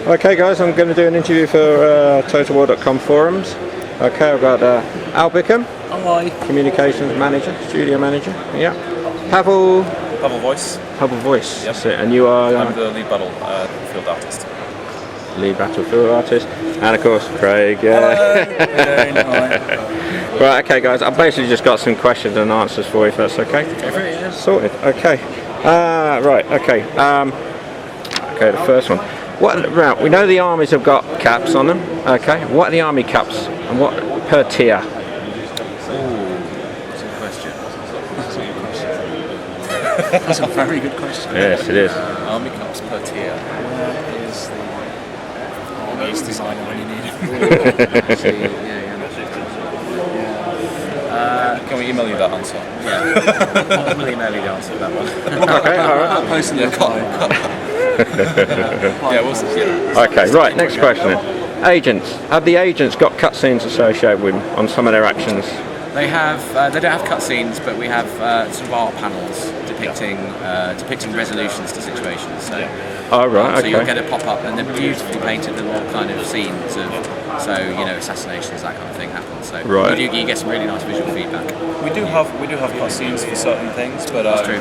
Okay guys, I'm going to do an interview for TotalWar.com forums. Okay, I've got Al Bickham, hi. Communications Manager, Studio Manager. Yeah. Pavel Voice. Pavel Voice, Yep. That's it. And you are? I'm the lead battlefield artist. Lead battlefield artist. And of course, Craig. Yeah. Hello. Right, okay guys, I've basically just got some questions and answers for you if that's okay. Go for it, yeah. Sorted, okay. Right, okay. Okay, the first one. Right, we know the armies have got caps on them, okay. What are the army caps and what per tier? That's a good question. That's a very good question. Yes, it is. Army caps per tier. Where is the armies designer when you need it? Can we email you that answer? Yeah. I'll email you the answer to that one. Okay, alright. I'll post in the Okay, right, next question then. Agents. Have the agents got cutscenes associated with them on some of their actions? They have. They don't have cutscenes, but we have sort of art panels depicting resolutions to situations. So, oh right, so you'll okay. get a pop up, and they're beautifully painted little kind of scenes of, assassinations, that kind of thing happens. So right. you get some really nice visual feedback. We do have cutscenes for certain things, but true,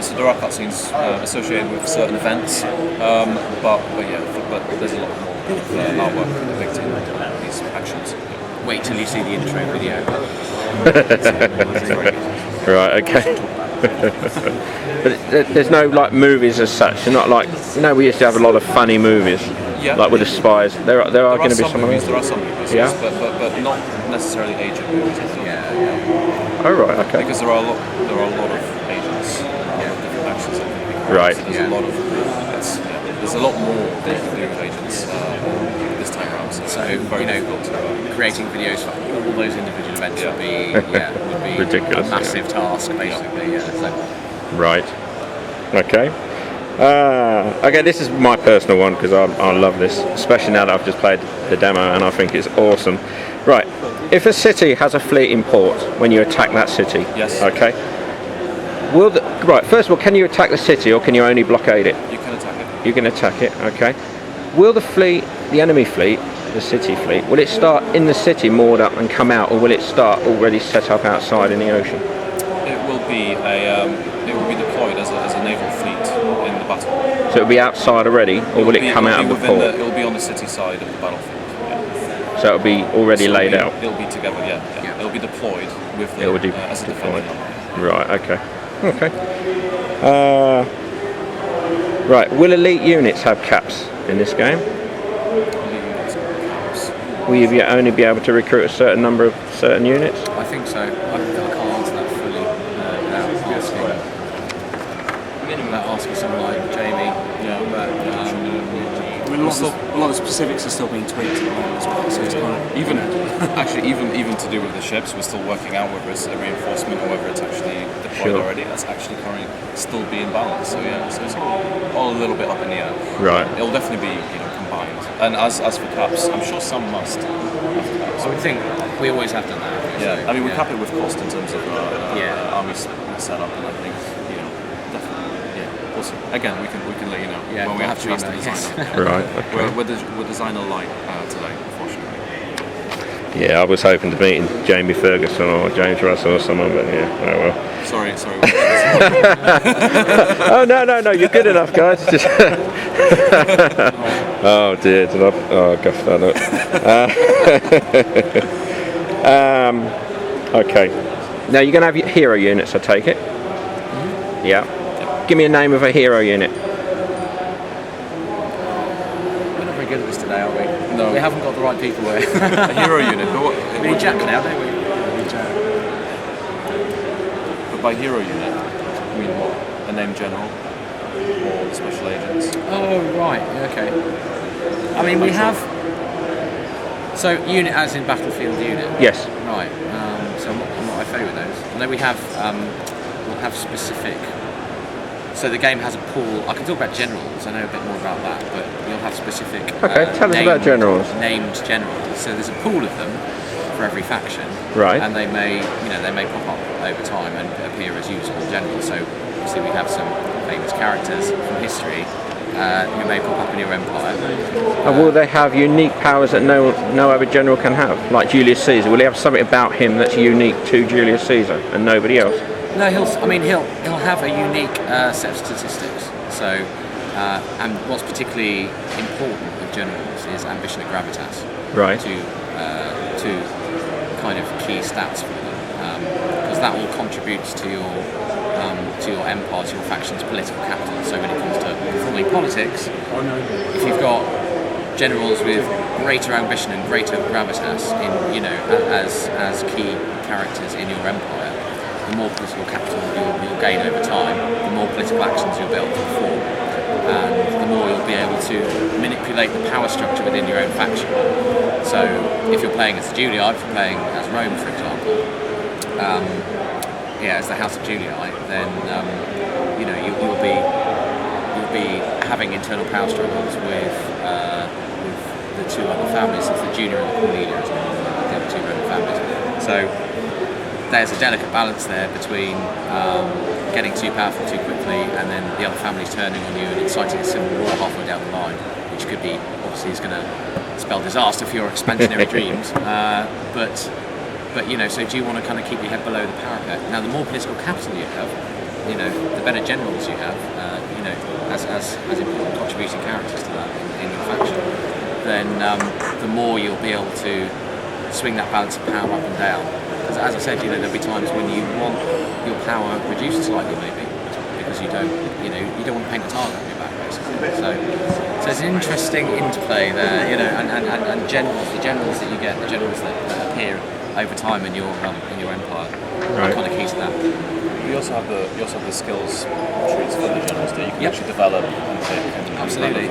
so there are cutscenes associated with certain events. But there's a lot more artwork depicting these actions. Wait till you see the intro video. Right, okay. But there's no like movies as such. They're not like, we used to have a lot of funny movies. Yeah, like with the spies. There are going to be some movies. There are some movies, yeah, yes, but not necessarily agent movies. Yeah. Oh right, okay. Because there are a lot of agents, different actions. Right. So there's a lot more that you can do with agents this time around. So very difficult to creating videos for all those individual events would be ridiculous. A massive task, basically. Yeah. So. Right. Okay. Okay, this is my personal one because I love this, especially now that I've just played the demo and I think it's awesome. Right, if a city has a fleet in port when you attack that city, yes. Okay. First of all, can you attack the city or can you only blockade it? You can attack it. You can attack it, okay. Will the enemy fleet, the city fleet, will it start in the city moored up and come out, or will it start already set up outside in the ocean? It will be deployed as a naval fleet in the battle. So it'll be outside already, or will it come out of the port? It'll be on the city side of the battlefield. Yeah. So it'll be already laid out. It'll be together. Yeah. It'll be deployed with the as a defending line. Right. Okay. Okay. Right. Will elite units have caps in this game? Will you only be able to recruit a certain number of certain units? I think so. I can't answer that fully without asking someone like Jamie. Yeah. But a lot of specifics are still being tweaked at the moment as well. So it's kind of even to do with the ships, we're still working out whether it's a reinforcement or whether it's actually deployed already. That's actually currently still being balanced. So so it's all a little bit up in the air. Right. It'll definitely be combined. And as for caps, I'm sure some must have caps. I would think we always have done that. Yeah, So, I mean we cap it with cost in terms of army setup, and I think definitely we'll see. Again, we can let you know when we have to master design. Right. Okay. We're designer light today, unfortunately. Yeah, I was hoping to meet Jamie Ferguson or James Russell or someone, but yeah, oh well. Sorry. Oh no, you're good enough, guys. Just oh dear, did I? Oh gosh, that up. Okay. Now you're gonna have your hero units, I take it. Mm-hmm. Yeah. Give me a name of a hero unit. We're not very good at this today, are we? No. We haven't got the right people here. A hero unit, but We need Jack now, don't we? But by hero unit, I mean what? A named general or special agents? Oh right, okay. I mean we have. So unit as in battlefield unit. Yes. Right. So I'm not familiar with those. I know we'll have specific. So the game has a pool. I can talk about generals. I know a bit more about that, but you'll have specific. Okay, tell us about generals. Named generals. So there's a pool of them for every faction. Right. And they may pop up over time and appear as usable generals. So obviously we have some famous characters from history who may pop up in your empire. And will they have unique powers that no other general can have, like Julius Caesar? Will he have something about him that's unique to Julius Caesar and nobody else? No, he'll have a unique set of statistics. So, and what's particularly important with generals is ambition and gravitas. Right. Two kind of key stats for them, because that all contributes to your empire, to your faction's political capital. So when it comes to performing politics, if you've got generals with greater ambition and greater gravitas in as key characters in your empire, the more political capital you'll gain over time, the more political actions you'll be able to perform, and the more you'll be able to manipulate the power structure within your own faction. So if you're playing as the Julii, if you're playing as Rome, for example, as the House of Julii, then you'll be having internal power struggles with the two other families, it's the Junior and the Cornelia, the other two Roman families. So there's a delicate balance there between getting too powerful too quickly and then the other families turning on you and inciting a civil war halfway down the line, which could be, obviously, is going to spell disaster for your expansionary dreams. But so do you want to kind of keep your head below the parapet? Now, the more political capital you have, the better generals you have, as important contributing characters to that in your faction, then the more you'll be able to swing that balance of power up and down. As I said, there'll be times when you want your power reduced slightly, maybe, because you don't want to paint a target on your back, basically. So it's an interesting interplay there, and generals, the generals that you get, the generals that appear over time in your empire, are kind of key to that. You also have the skills trees for the generals that you can actually develop and pick. Absolutely.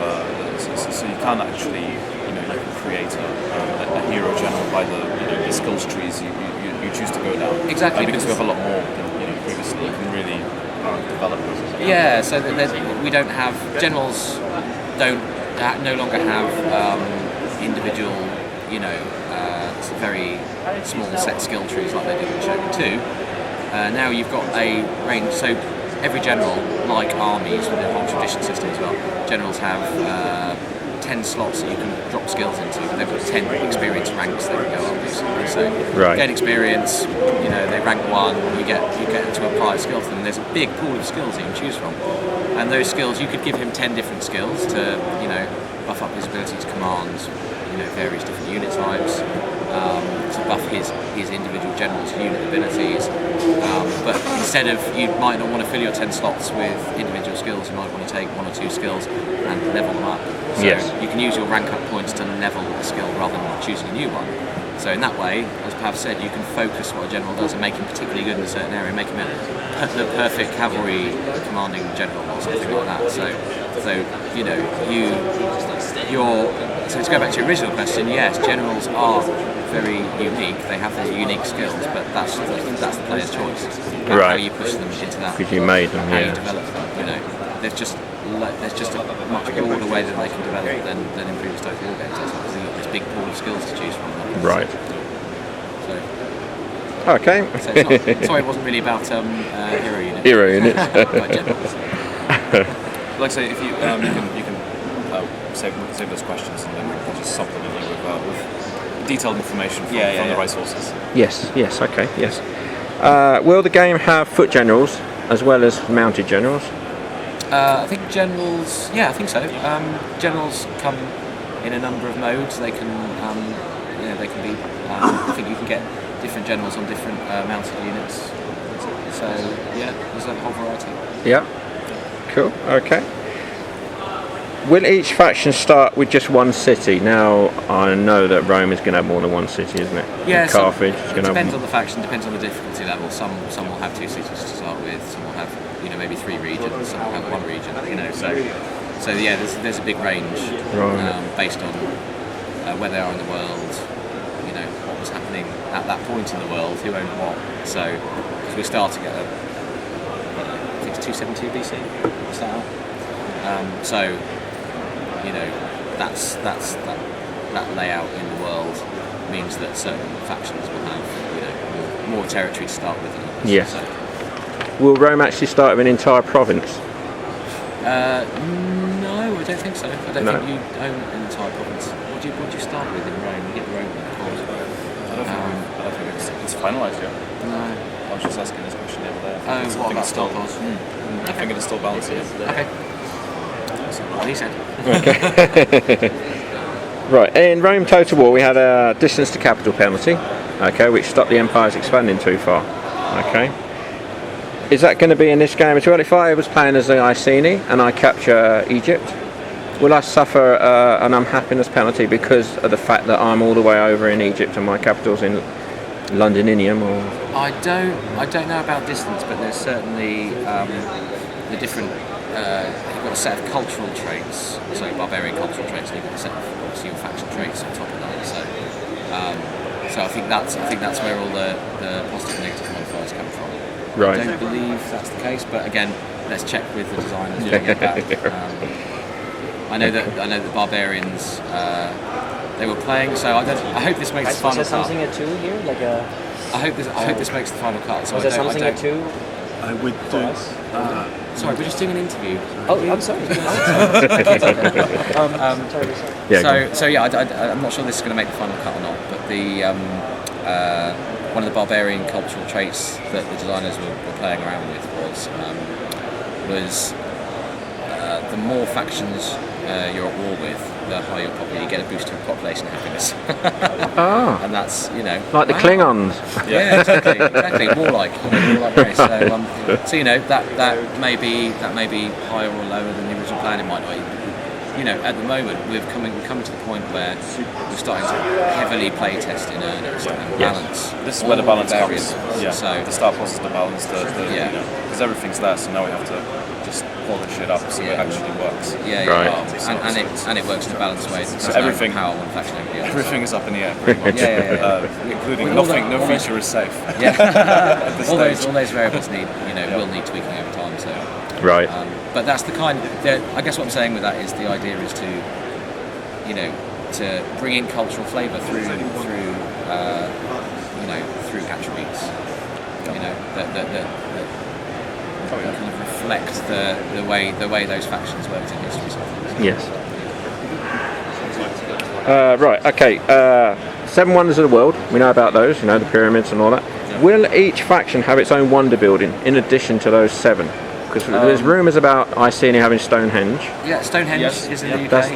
So you can actually, you can create a hero general by the skills trees you choose to go down. Exactly. Because we have a lot more than previously. You can really develop those. Yeah. So we don't have generals. No longer have individual, very small set skill trees like they did in Shogun 2. Now you've got a range. So every general, like armies with the whole tradition system as well, generals have 10 slots that you can drop skills into. They've got 10 experience ranks they can go up, basically. So gain experience, they rank 1, you get to apply skills to them. There's a big pool of skills that you can choose from. And those skills, you could give him 10 different skills to, buff up his ability to command, various different unit types, to buff his individual general's unit abilities. But instead of, you might not want to fill your 10 slots with individual skills, you might want to take 1 or 2 skills and level them up. So you can use your rank up points to level a skill rather than choosing a new one. So in that way, as Pav said, you can focus what a general does and make him particularly good in a certain area, make him the perfect cavalry commanding general or something like that. So to go back to your original question, yes, generals are very unique. They have their unique skills, but that's the player's choice. How you push them into that. Because you made them, how you develop them. There's just a much broader way that they can develop than in previous Total War games. Because you've got this big pool of skills to choose from. Right. So okay. So it's not, sorry, it wasn't really about hero units. Hero units. Like generals. Like I say, if you can save those questions and then we can just supplement you with detailed information from the right sources. Yes. Okay. Yes. Will the game have foot generals as well as mounted generals? I think generals. Yeah, I think so. Generals come in a number of modes. They can, they can be. I think you can get different generals on different mounted units. So there's a whole variety. Yeah. Cool. Okay. Will each faction start with just one city? Now, I know that Rome is going to have more than one city, isn't it? Yeah, and Carthage is going to have... depends on the faction, depends on the difficulty level. Some will have 2 cities to start with, some will have, maybe 3 regions, some will have 1 region, So yeah, there's a big range based on where they are in the world, what was happening at that point in the world, who owned what. So, because we're starting at, I think it's 272 BC, we start out. So, that layout in the world means that certain factions will have, more territory to start with. Yes. So. Will Rome actually start with an entire province? No, I don't think so. I don't No. think you own an entire province. What do you start with in Rome? You get Rome, of course. I don't think it's finalised yet. No. I was just asking this question the other day. Oh, what about Star Wars? I think it's still balancing. Okay. That's what he said. Right, in Rome Total War we had a distance to capital penalty, okay, which stopped the empires expanding too far. Okay. Is that going to be in this game as well? If I was playing as the Iceni and I capture Egypt, will I suffer an unhappiness penalty because of the fact that I'm all the way over in Egypt and my capital's in Londoninium? Or I don't know about distance, but there's certainly the different. You've got a set of cultural traits, so barbarian cultural traits, and you've got a set of obviously your faction traits on top of that. So I think that's where all the positive and negative modifiers come from. right. I don't believe that's the case, but again, let's check with the designers when we get back. I know that barbarians they were playing, so I hope this makes the final cut. something at 2 here? Like a... I hope this makes the final cut. So Was there something at 2? I would do. Sorry, we're just doing an interview. Oh, I'm sorry. So I'm not sure this is going to make the final cut or not, but the one of the barbarian cultural traits that the designers were playing around with was the more factions you're at war with, the higher you'll probably get a boost to population happiness. And that's, Like the Klingons. Yeah, exactly. Warlike race. So that may be higher or lower than the original plan. It might not. At the moment we've come to the point where we're starting to heavily play test in earnest and balance. This is where the balance comes. variables. Yeah. So the start process to balance because everything's there. So now we have to just pull the shit up so it actually works. Right. And it works in a balanced way. So everything, no power one faction over the other. everything is up in the air pretty much. Including Well, no feature is safe. Yeah. all those variables will need tweaking over time. So. Right. But that's the kind. I guess what I'm saying with that is the idea is to, to bring in cultural flavour through attributes. That kind of reflect the way those factions worked in history. Sort of things. Yes. Right. Okay. 7 wonders of the world. We know about those. The pyramids and all that. Yeah. Will each faction have its own wonder building in addition to those 7? Because there's rumours about Iceni having Stonehenge. Yeah, Stonehenge Yes. is in the UK.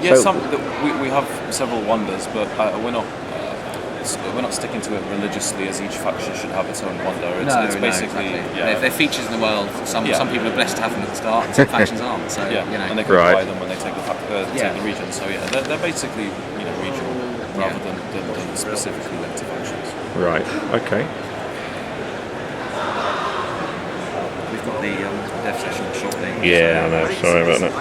Yeah, So- we have several wonders, but we're not sticking to it religiously as each faction should have its own wonder. It's basically exactly. They're features in the world. Some people are blessed to have them at the start, and some factions aren't. So and they can buy them when they take the region. So they're basically regional rather than specifically linked to factions. Right. Okay. we've got the dev session shortly. Yeah, I know. Sorry about that.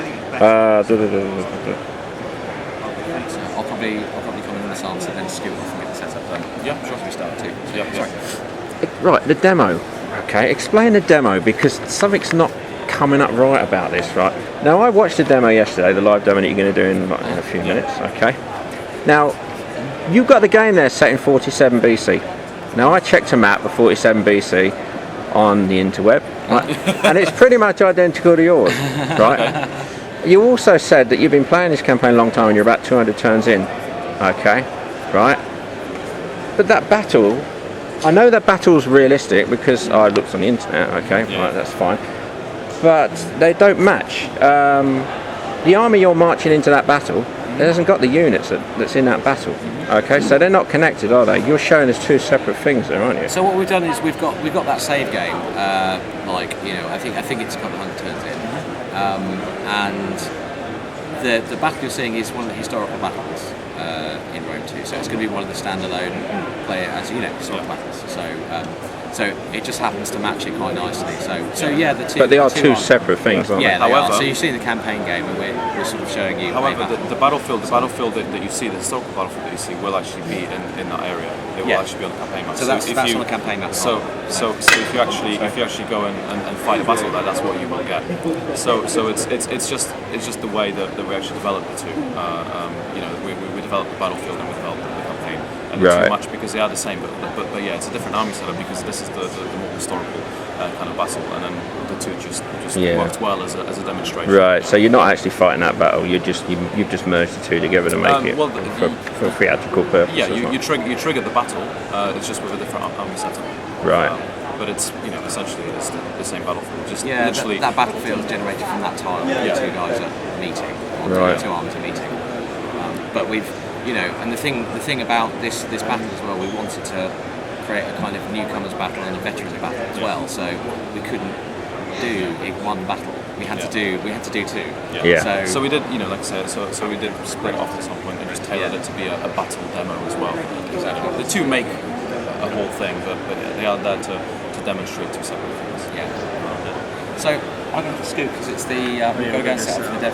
So I'll probably come in this answer, then scoot off and get the setup done. Yeah, sure. We start too. Yeah. Right, the demo. Okay, explain the demo because something's not coming up right about this. Right now, I watched the demo yesterday, the live demo that you're going to do in a few minutes. Okay. Now, you've got the game there set in 47 BC. Now, I checked a map of 47 BC on the interweb, right? And it's pretty much identical to yours, right? You also said that you've been playing this campaign a long time and you're about 200 turns in, okay, right? But that battle, I know that battle's realistic because I looked on the internet, okay, right, that's fine. But they don't match. The army you're marching into that battle, it hasn't got the units that's in that battle, okay? So they're not connected, are they? You're showing us two separate things there, aren't you? So what we've done is we've got that save game, I think it's a couple of hundred turns in, and the battle you're seeing is one of the historical battles in Rome 2. So it's going to be one of the standalone player as historical battles. So it just happens to match it quite nicely. So yeah, the two. But they are the two separate things, aren't yeah, they? they are. However- So you see the campaign game, and we're sort of showing you. However, the battlefield that you see, the historical battlefield that you see, will actually be in that area. It will actually be on the campaign map. So that's if on you, the campaign map. So if you actually go and fight a battle there, that's what you will get. So it's just the way that we actually develop the two. We develop the battlefield and we develop the campaign, and it's too much because they are the same. But yeah, it's a different army setup because this is the more historical kind of battle, and then the two just Yeah. worked well as a demonstration. Right. So you're not actually fighting that battle. You've just merged the two together to make it well, for theatrical purposes. Yeah, you trigger the battle. It's just with a different army setup. Right. But it's essentially it's the same battlefield. Just Yeah, literally. that battlefield is generated from that tile. The two guys are meeting, or Right. two armies are meeting. But we've, and the thing about this battle as well, we wanted to create a kind of newcomers battle and a veterans battle as well. So we couldn't do one battle. We had to do two. Yeah. So we did, like I said, so we did split off at some point and just tailored it to be a battle demo as well. Exactly. The two make a whole thing, but they are there to demonstrate two separate things. Yeah. So I'm going to scoot because it's the we've got to go and set up for the dev